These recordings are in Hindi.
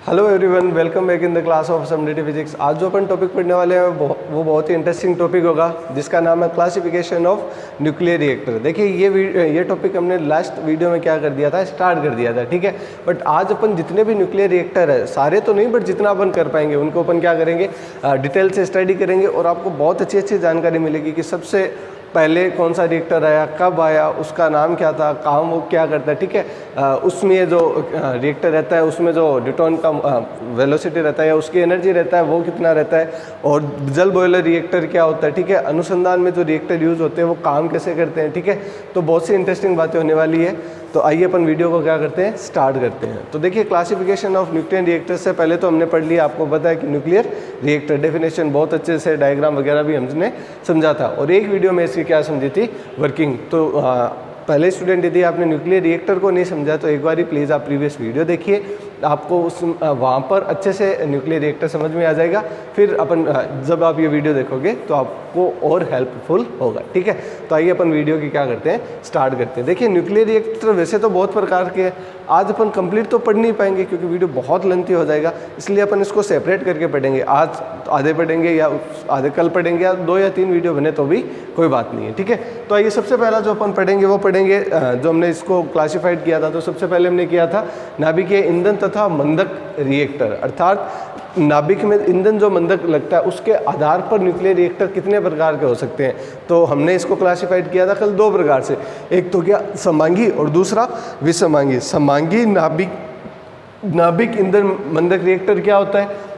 Hello everyone, welcome back in the class of समिटी फिजिक्स। आज जो अपन टॉपिक पढ़ने वाले हैं वो बहुत ही इंटरेस्टिंग टॉपिक होगा, जिसका नाम है क्लासिफिकेशन ऑफ न्यूक्लियर रिएक्टर। देखिए ये टॉपिक हमने लास्ट वीडियो में क्या कर दिया था, स्टार्ट कर दिया था, ठीक है। बट आज अपन जितने भी न्यूक्लियर रिएक्टर है, सारे तो नहीं बट जितना अपन कर पाएंगे उनको अपन क्या करेंगे, डिटेल से स्टडी करेंगे और आपको बहुत अच्छी जानकारी मिलेगी कि सबसे पहले कौन सा रिएक्टर आया, कब आया, उसका नाम क्या था, काम वो क्या करता है, ठीक है। उसमें जो रिएक्टर रहता है उसमें जो न्यूट्रॉन का वेलोसिटी रहता है या उसकी एनर्जी रहता है वो कितना रहता है, और जल बॉयलर रिएक्टर क्या होता है, ठीक है। अनुसंधान में जो रिएक्टर यूज़ होते हैं वो काम कैसे करते हैं, ठीक है। तो बहुत सी इंटरेस्टिंग बातें होने वाली है। तो आइए अपन वीडियो को क्या करते हैं, स्टार्ट करते हैं। तो देखिए, क्लासिफिकेशन ऑफ न्यूक्लियर रिएक्टर से पहले तो हमने पढ़ लिया, आपको पता है कि न्यूक्लियर रिएक्टर डेफिनेशन बहुत अच्छे से डायग्राम वगैरह भी हमने समझा था, और एक वीडियो में इसकी क्या समझी थी, वर्किंग। तो पहले स्टूडेंट यदि आपने न्यूक्लियर रिएक्टर को नहीं समझा तो एक बार ही प्लीज़ आप प्रीवियस वीडियो देखिए, आपको उस वहाँ पर अच्छे से न्यूक्लियर रिएक्टर समझ में आ जाएगा। फिर अपन जब आप ये वीडियो देखोगे तो आपको और हेल्पफुल होगा, ठीक है। तो आइए अपन वीडियो की क्या करते हैं, स्टार्ट करते हैं। देखिए, न्यूक्लियर रिएक्टर वैसे तो बहुत प्रकार के हैं, आज अपन कंप्लीट तो पढ़ नहीं पाएंगे क्योंकि वीडियो बहुत लेंथी हो जाएगा, इसलिए अपन इसको सेपरेट करके पढ़ेंगे। आज आधे पढ़ेंगे या आधे कल पढ़ेंगे, या 2 या 3 वीडियो बने तो भी कोई बात नहीं है, ठीक है। तो आइए सबसे पहला जो अपन पढ़ेंगे वो पढ़ेंगे, जो हमने इसको क्लासिफाइड किया था। तो सबसे पहले हमने किया था नाभिकीय ईंधन तथा मंदक रिएक्टर, अर्थात नाभिक में ईंधन जो मंदक लगता है उसके आधार पर न्यूक्लियर रिएक्टर कितने प्रकार के हो सकते हैं। तो हमने इसको क्लासिफाइड किया था कल 2 प्रकार से, एक तो क्या समांगी और दूसरा विसमांगी। समांगी नाभिक ईंधन मंदक रिएक्टर क्या होता है,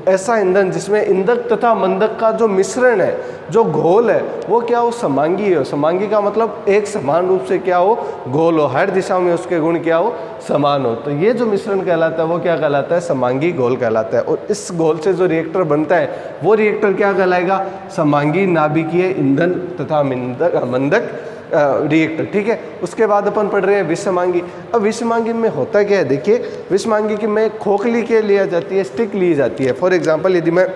ऐसा ईंधन जिसमें ईंधक तथा मंदक का जो मिश्रण है, जो घोल है, वो क्या हो, समांगी हो। समांगी का मतलब एक समान रूप से क्या हो, घोल हो, हर दिशा में उसके गुण क्या हो, समान हो। तो ये जो मिश्रण कहलाता है वो क्या कहलाता है, समांगी घोल कहलाता है। और इस घोल से जो रिएक्टर बनता है वो रिएक्टर क्या कहलाएगा, समांगी नाभिकीय ईंधन तथा मंदक रिएक्टर, ठीक है। उसके बाद अपन पढ़ रहे हैं विषमांगी। अब विषमांगी में होता क्या है, देखिए, विषमांगी की में खोखली के लिया जाती है, स्टिक ली जाती है। फॉर एग्जांपल यदि मैं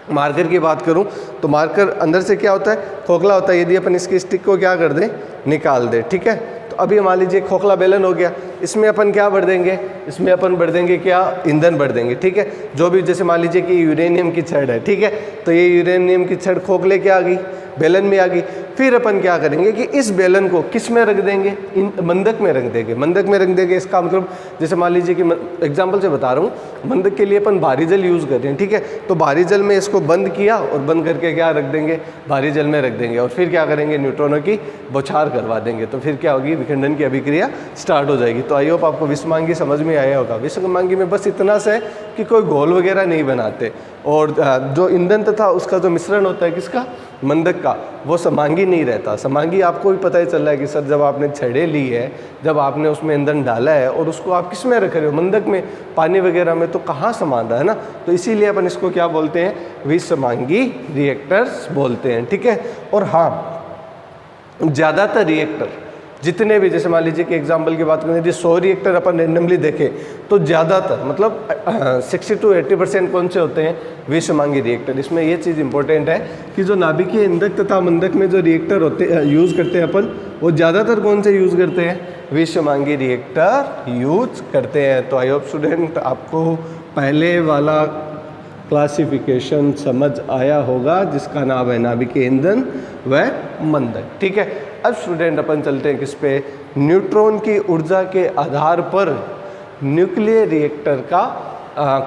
मार्कर की बात करूं तो मार्कर अंदर से क्या होता है, खोखला होता है। यदि अपन इसकी स्टिक को क्या कर दें, निकाल दें, ठीक है। तो अभी मान लीजिए खोखला बेलन हो गया, इसमें अपन क्या भर देंगे, इसमें अपन भर देंगे क्या, ईंधन भर देंगे, ठीक है। जो भी, जैसे मान लीजिए कि यूरेनियम की छड़ है, ठीक है, तो ये यूरेनियम की छड़ खोखले क्या आ गई, बेलन में आ गई। फिर अपन क्या करेंगे कि इस बेलन को किस में रख देंगे, मंदक में रख देंगे। मंदक में रख देंगे इसका मतलब, जैसे मान लीजिए कि एग्जांपल से बता रहा हूँ, मंदक के लिए अपन भारी जल यूज़ कर रहे हैं, ठीक है। तो भारी जल में इसको बंद किया और बंद करके क्या रख देंगे, भारी जल में रख देंगे, और फिर क्या करेंगे, न्यूट्रॉनों की बौछार करवा देंगे। तो फिर क्या होगी, विखंडन की अभिक्रिया स्टार्ट हो जाएगी। तो आई होप आपको विषमांगी समझ में आया होगा। विषमांगी में बस इतना सा है कि कोई घोल वगैरह नहीं बनाते, और जो ईंधन तथा उसका जो मिश्रण होता है किसका, मंदक का, वो समांगी नहीं रहता। समांगी आपको भी पता ही चल रहा है कि सर जब आपने छड़ें ली है, जब आपने उसमें ईंधन डाला है और उसको आप किस में रख रहे हो, मंदक में, पानी वगैरह में, तो कहाँ समान रहा है ना। तो इसीलिए अपन इसको क्या बोलते हैं, विषमांगी रिएक्टर्स बोलते हैं, ठीक है। और हाँ, ज़्यादातर रिएक्टर जितने भी, जैसे मान लीजिए कि एग्जाम्पल की बात करें, यदि 100 रिएक्टर अपन रेंडमली देखें तो ज़्यादातर मतलब 60 to 80% कौन से होते हैं, विषमांगी रिएक्टर। इसमें ये चीज़ इंपॉर्टेंट है कि जो नाभिकीय ईंधक तथा मंदक में जो रिएक्टर होते यूज़ करते हैं अपन, वो ज़्यादातर कौन से यूज़ करते हैं, विषमांगी रिएक्टर यूज करते हैं। तो आई होप स्टूडेंट आपको पहले वाला क्लासिफिकेशन समझ आया होगा, जिसका नाम है नाभिकीय ईंधन व मंदक, ठीक है। अब स्टूडेंट अपन चलते हैं किस पे, न्यूट्रॉन की ऊर्जा के आधार पर न्यूक्लियर रिएक्टर का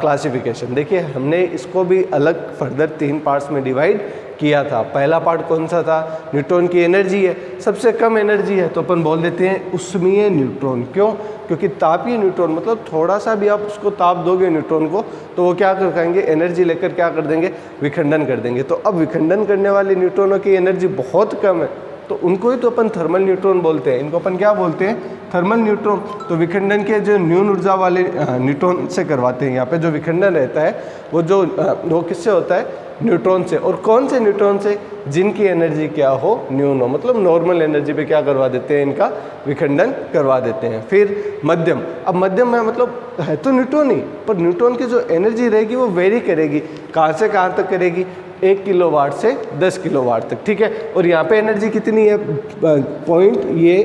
क्लासिफिकेशन। देखिए, हमने इसको भी अलग फर्दर 3 पार्ट्स में डिवाइड किया था। पहला पार्ट कौन सा था, न्यूट्रॉन की एनर्जी है, सबसे कम एनर्जी है तो अपन बोल देते हैं उष्मीय न्यूट्रॉन। क्यों, क्योंकि तापीय न्यूट्रॉन मतलब थोड़ा सा भी आप उसको ताप दोगे न्यूट्रॉन को तो वो क्या कर पाएंगे, एनर्जी लेकर क्या कर देंगे, विखंडन कर देंगे। तो अब विखंडन करने वाले न्यूट्रॉनों की एनर्जी बहुत कम है, तो उनको ही तो अपन थर्मल न्यूट्रॉन बोलते हैं। इनको अपन क्या बोलते हैं, थर्मल न्यूट्रॉन। तो विखंडन के जो न्यून ऊर्जा वाले न्यूट्रॉन से करवाते हैं। यहाँ पे जो विखंडन रहता है वो किससे होता है, न्यूट्रॉन से। और कौन से न्यूट्रॉन से, जिनकी एनर्जी क्या हो, न्यून हो, मतलब नॉर्मल एनर्जी पे क्या करवा देते हैं, इनका विखंडन करवा देते हैं। फिर मध्यम। अब मध्यम में मतलब है तो न्यूट्रॉन ही, पर न्यूट्रॉन की जो एनर्जी रहेगी वो वेरी करेगी, कहाँ से कहाँ तक करेगी, 1 किलोवाट से 10 किलोवाट तक, ठीक है। और यहाँ पे एनर्जी कितनी है, पॉइंट ये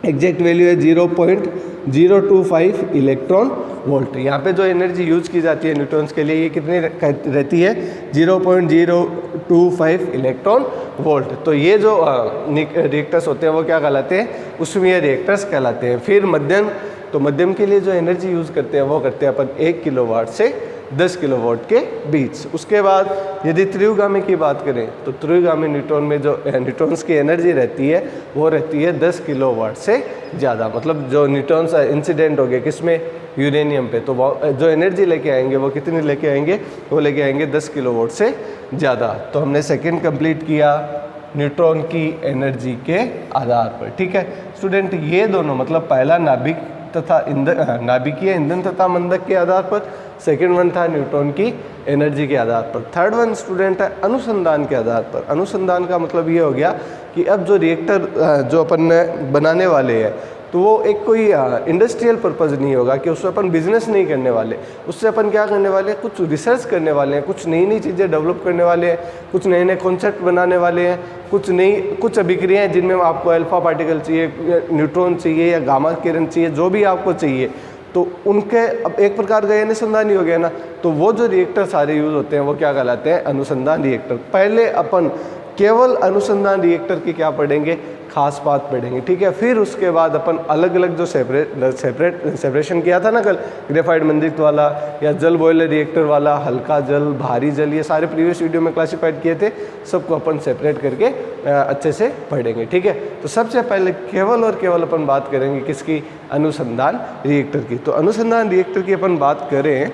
एग्जैक्ट वैल्यू है 0.025 इलेक्ट्रॉन वोल्ट। यहाँ पे जो एनर्जी यूज की जाती है न्यूट्रॉन्स के लिए ये कितनी रहती है 0.025 इलेक्ट्रॉन वोल्ट। तो ये जो रिएक्टर्स होते हैं वो क्या कहलाते हैं, उसमें रिएक्टर्स कहलाते हैं। फिर मध्यम, तो मध्यम के लिए जो एनर्जी यूज़ करते हैं वो करते हैं अपन 1 किलोवाट से 10 किलोवाट के बीच। उसके बाद यदि त्रियुगामी की बात करें तो त्रियुगामी न्यूट्रॉन में जो न्यूट्रॉन्स की एनर्जी रहती है वो रहती है 10 किलोवाट से ज़्यादा। मतलब जो न्यूट्रॉन्स इंसिडेंट हो गए किसमें, यूरेनियम पे, तो जो एनर्जी लेके आएंगे वो कितनी लेके आएंगे, वो लेके आएंगे 10 किलोवाट से ज़्यादा। तो हमने सेकेंड कंप्लीट किया न्यूट्रॉन की एनर्जी के आधार पर। ठीक है स्टूडेंट, ये दोनों मतलब पहला नाभिक तथा ईंधन, नाभिकीय ईंधन तथा मंदक के आधार पर, सेकेंड वन था न्यूट्रॉन की एनर्जी के आधार पर, थर्ड वन स्टूडेंट है अनुसंधान के आधार पर। अनुसंधान का मतलब ये हो गया कि अब जो रिएक्टर जो अपन बनाने वाले हैं तो वो एक कोई इंडस्ट्रियल पर्पज़ नहीं होगा कि उससे अपन बिजनेस नहीं करने वाले, उससे अपन क्या करने वाले हैं, कुछ रिसर्च करने वाले हैं, कुछ नई नई चीज़ें डेवलप करने वाले हैं, कुछ नए नए कॉन्सेप्ट बनाने वाले हैं, कुछ अभिक्रियाएं जिनमें आपको अल्फा पार्टिकल चाहिए, न्यूट्रॉन चाहिए या गामा किरण चाहिए, जो भी आपको चाहिए, तो उनके अब एक प्रकार का अनुसंधान ही हो गया ना। तो वो जो रिएक्टर सारे यूज़ होते हैं वो क्या कहलाते हैं, अनुसंधान रिएक्टर। पहले अपन केवल अनुसंधान रिएक्टर की क्या पढ़ेंगे, खास बात पढ़ेंगे। ठीक है, फिर उसके बाद अपन अलग अलग जो सेपरेशन किया था ना कल, ग्रेफाइट मंदिर वाला या जल बॉयलर रिएक्टर वाला, हल्का जल, भारी जल, ये सारे प्रीवियस वीडियो में क्लासिफाइड किए थे, सबको अपन सेपरेट करके अच्छे से पढ़ेंगे। ठीक है, तो सबसे पहले केवल और केवल अपन बात करेंगे किसकी, अनुसंधान रिएक्टर की। तो अनुसंधान रिएक्टर की अपन बात करें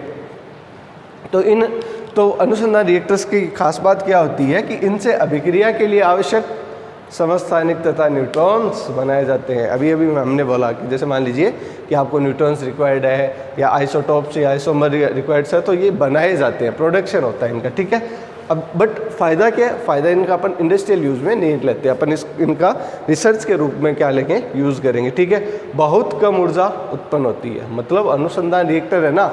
तो अनुसंधान रिएक्टर्स की खास बात क्या होती है कि इनसे अभिक्रिया के लिए आवश्यक समस्थानिक तथा न्यूट्रॉन्स बनाए जाते हैं। अभी हमने बोला कि जैसे मान लीजिए कि आपको न्यूट्रॉन्स रिक्वायर्ड है या आइसोटॉप्स या आइसोमर रिक्वायर्ड है, तो ये बनाए जाते हैं, प्रोडक्शन होता है इनका। ठीक है, अब बट फ़ायदा क्या है, फ़ायदा इनका अपन इंडस्ट्रियल यूज़ में नहीं लेते, अपन इनका रिसर्च के रूप में क्या लेंगे, यूज़ करेंगे। ठीक है, बहुत कम ऊर्जा उत्पन्न होती है। मतलब अनुसंधान रिएक्टर है ना,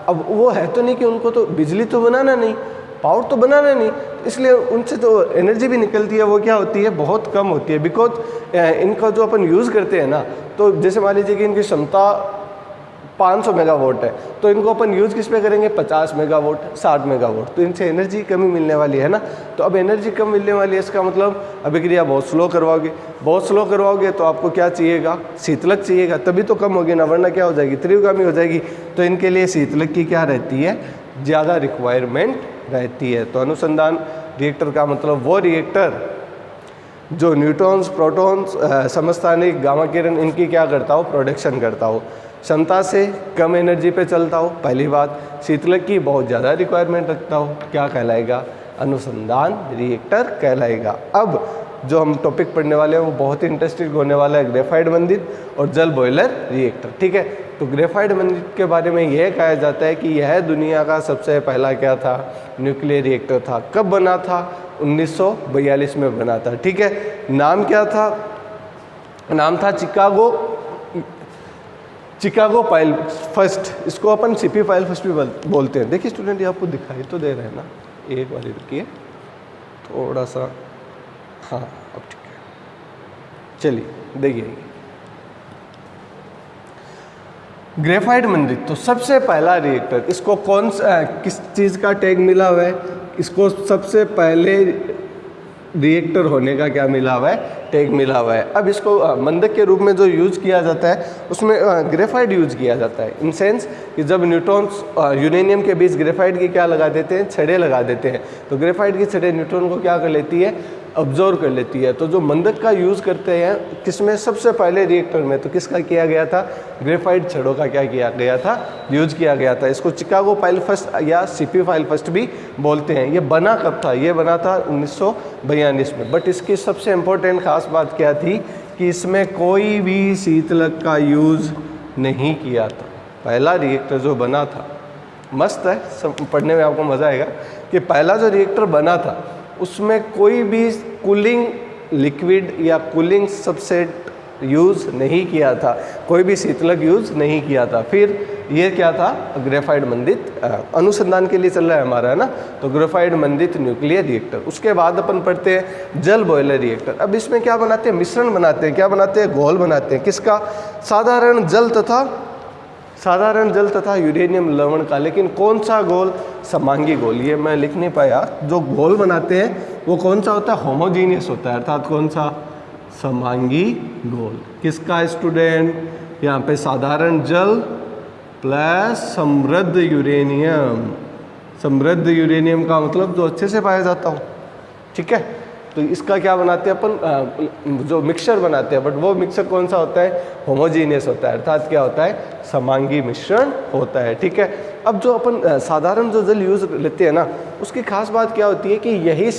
अब वो है तो नहीं कि उनको तो बिजली तो बनाना नहीं, पावर तो बनाना नहीं, इसलिए उनसे जो एनर्जी भी निकलती है वो क्या होती है, बहुत कम होती है। बिकॉज इनका जो अपन यूज़ करते हैं ना, तो जैसे मान लीजिए कि इनकी क्षमता 500 मेगावाट है, तो इनको अपन यूज़ किस पे करेंगे, 50 मेगावाट, 60 मेगावाट, तो इनसे एनर्जी कमी मिलने वाली है ना। तो अब एनर्जी कम मिलने वाली है, इसका मतलब अभिक्रिया बहुत स्लो करवाओगे तो आपको क्या चाहिएगा, शीतलक चाहिएगा, तभी तो कम होगी ना, वरना क्या हो जाएगी, त्रियुगामी हो जाएगी। तो इनके लिए शीतलक की क्या रहती है, ज़्यादा रिक्वायरमेंट रहती है। तो अनुसंधान रिएक्टर का मतलब वो रिएक्टर जो न्यूट्रॉन्स, प्रोटॉन्स, समस्थानिक, गामा किरण, इनकी क्या करता हो, प्रोडक्शन करता हो, क्षमता से कम एनर्जी पे चलता हो, पहली बात, शीतलक की बहुत ज़्यादा रिक्वायरमेंट रखता हो, क्या कहलाएगा, अनुसंधान रिएक्टर कहलाएगा। अब जो हम टॉपिक पढ़ने वाले हैं वो बहुत ही इंटरेस्टिंग होने वाला है, ग्रेफाइट मंदिर और जल बॉयलर रिएक्टर। ठीक है, तो ग्रेफाइट मंदिर के बारे में यह कहा जाता है कि यह दुनिया का सबसे पहला क्या था, न्यूक्लियर रिएक्टर था। कब बना था, 1942 में बना था। ठीक है, नाम क्या था, नाम था चिकागो पाइल फर्स्ट, इसको अपन सीपी पाइल फर्स्ट भी बोलते हैं। देखिए स्टूडेंट, ये आपको दिखाई तो दे रहे हैं ना, एक बार रुकिए थोड़ा सा, हाँ अब ठीक है, चलिए देखिए ग्रेफाइट मंदिर, तो सबसे पहला रिएक्टर, इसको किस चीज़ का टैग मिला हुआ है, इसको सबसे पहले रिएक्टर होने का क्या मिला हुआ है, टैग मिला हुआ है। अब इसको मंदक के रूप में जो यूज किया जाता है उसमें ग्रेफाइट यूज किया जाता है, इन सेंस कि जब न्यूट्रॉन्स यूरेनियम के बीच ग्रेफाइट की क्या लगा देते हैं, छड़ें लगा देते हैं, तो ग्रेफाइट की छड़ें न्यूट्रॉन को क्या कर लेती है, ऑब्जर्व कर लेती है। तो जो मंदक का यूज़ करते हैं किसमें, सबसे पहले रिएक्टर में, तो किसका किया गया था, ग्रेफाइट छड़ों का क्या किया गया था, यूज किया गया था। इसको चिकागो पाइल फर्स्ट या सीपी पाइल फर्स्ट भी बोलते हैं। ये बना कब था, ये बना था 1942 में। बट इसकी सबसे इम्पोर्टेंट खास बात क्या थी कि इसमें कोई भी शीतलक का यूज़ नहीं किया था। पहला रिएक्टर जो बना था, मस्त है, सब पढ़ने में आपको मज़ा आएगा कि पहला जो रिएक्टर बना था उसमें कोई भी कूलिंग लिक्विड या कूलिंग सबसेट यूज़ नहीं किया था, कोई भी शीतलक यूज़ नहीं किया था। फिर ये क्या था, ग्रेफाइट मंदित अनुसंधान के लिए चल रहा है हमारा, है ना। तो ग्रेफाइट मंदित न्यूक्लियर रिएक्टर। उसके बाद अपन पढ़ते हैं जल बॉयलर रिएक्टर। अब इसमें क्या बनाते हैं, मिश्रण बनाते हैं। क्या बनाते हैं, घोल बनाते हैं। किसका, साधारण जल तथा यूरेनियम लवण का। लेकिन कौन सा घोल, समांगी घोल। ये मैं लिख नहीं पाया। जो घोल बनाते हैं वो कौन सा होता है, होमोजीनियस होता है, अर्थात कौन सा, समांगी घोल। किसका स्टूडेंट, यहाँ पे साधारण जल प्लस समृद्ध यूरेनियम। समृद्ध यूरेनियम का मतलब जो अच्छे से पाया जाता हो, ठीक है। तो इसका क्या बनाते हैं अपन, जो मिक्सचर बनाते हैं, बट वो मिक्सचर कौन सा होता है, होमोजीनियस होता है, अर्थात क्या होता है, समांगी मिश्रण होता है, ठीक है। अब जो अपन साधारण जो जल यूज लेते हैं ना, उसकी खास बात क्या होती है कि यही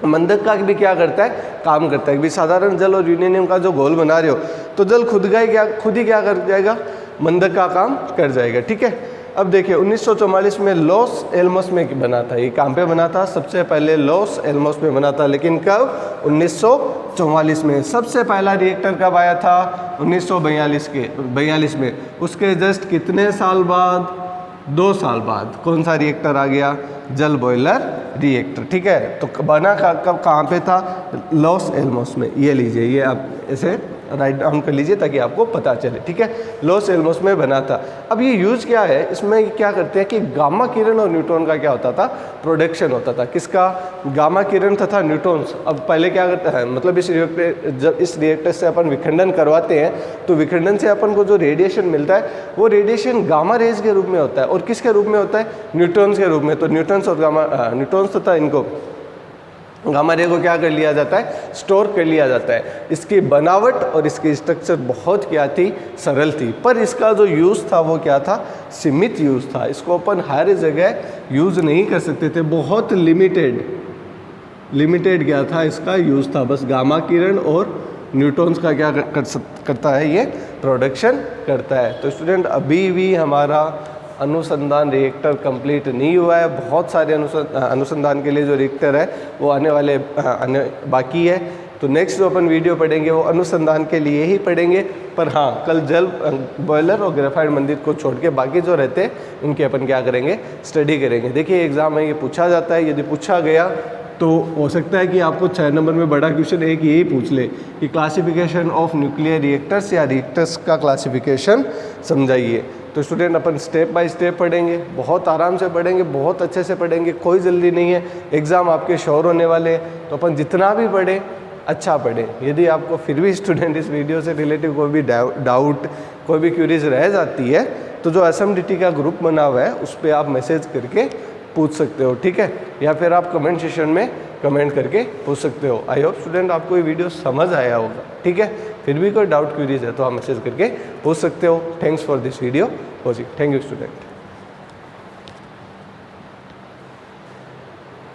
मंदक का भी क्या करता है, काम करता है। भी साधारण जल और यूरेनियम का जो घोल बना रहे हो तो जल खुद ही क्या कर जाएगा, मंदक का काम कर जाएगा, ठीक है। अब देखिए 1944 में लॉस एलमोस में बना था। ये कहाँ पे बना था, सबसे पहले लॉस एलमोस में बना था। लेकिन कब, 1944 में। सबसे पहला रिएक्टर कब आया था, 1942 में। उसके जस्ट कितने साल बाद, 2 साल बाद कौन सा रिएक्टर आ गया, जल बॉयलर रिएक्टर, ठीक है। तो बना कब, कहाँ पे था, लॉस एलमोस में। ये लीजिए, ये आप ऐसे राइट डाउन कर लीजिए ताकि आपको पता चले, ठीक है। लॉस एलमोस में बना था। अब ये यूज क्या है, इसमें क्या करते हैं कि गामा किरण और न्यूट्रॉन का क्या होता था, प्रोडक्शन होता था। किसका, गामा किरण तथा न्यूट्रॉन्स। अब पहले क्या करता है, मतलब जब इस रिएक्टर से अपन विखंडन करवाते हैं तो विखंडन से अपन को जो रेडिएशन मिलता है वो रेडिएशन गामा रेज के रूप में होता है। और किसके रूप में होता है, न्यूट्रॉन्स के रूप में। तो न्यूट्रॉन्स और न्यूट्रॉन्स तथा इनको गामा रे को क्या कर लिया जाता है, स्टोर कर लिया जाता है। इसकी बनावट और इसकी स्ट्रक्चर बहुत क्या थी, सरल थी। पर इसका जो यूज़ था वो क्या था, सीमित यूज़ था। इसको अपन हर जगह यूज़ नहीं कर सकते थे, बहुत लिमिटेड क्या था इसका यूज़ था। बस गामा किरण और न्यूट्रॉन्स का क्या करता है, ये प्रोडक्शन करता है। तो स्टूडेंट अभी भी हमारा अनुसंधान रिएक्टर कंप्लीट नहीं हुआ है। बहुत सारे अनुसंधान के लिए जो रिएक्टर है वो आने बाकी है। तो नेक्स्ट जो अपन वीडियो पढ़ेंगे वो अनुसंधान के लिए ही पढ़ेंगे। पर हाँ, कल जल बॉयलर और ग्रेफाइट मंदिर को छोड़ के बाकी जो रहते हैं उनके अपन क्या करेंगे, स्टडी करेंगे। देखिए एग्जाम में ये पूछा जाता है, यदि पूछा गया तो हो सकता है कि आपको 6 नंबर में बड़ा क्वेश्चन एक यही पूछ ले कि क्लासिफिकेशन ऑफ न्यूक्लियर रिएक्टर्स या रिएक्टर्स का क्लासिफिकेशन समझाइए। तो student upon step by step पढ़ेंगे, बहुत आराम से पढ़ेंगे, बहुत अच्छे से पढ़ेंगे, कोई जल्दी नहीं है। एग्ज़ाम आपके श्योर होने वाले हैं, तो अपन जितना भी पढ़ें अच्छा पढ़ें। यदि आपको फिर भी स्टूडेंट इस वीडियो से रिलेटिव कोई भी डाउट, कोई भी क्यूरीज रह जाती है तो जो SMDT का ग्रुप बना हुआ है उस पर आप मैसेज करके पूछ सकते हो, ठीक है। या फिर आप कमेंट सेशन में कमेंट करके पूछ सकते हो। आई होप स्टूडेंट आपको ये वीडियो समझ आया होगा, ठीक है। फिर भी कोई डाउट क्यूरीज है तो आप मैसेज करके पूछ सकते हो। Thanks for this video. Thank you student.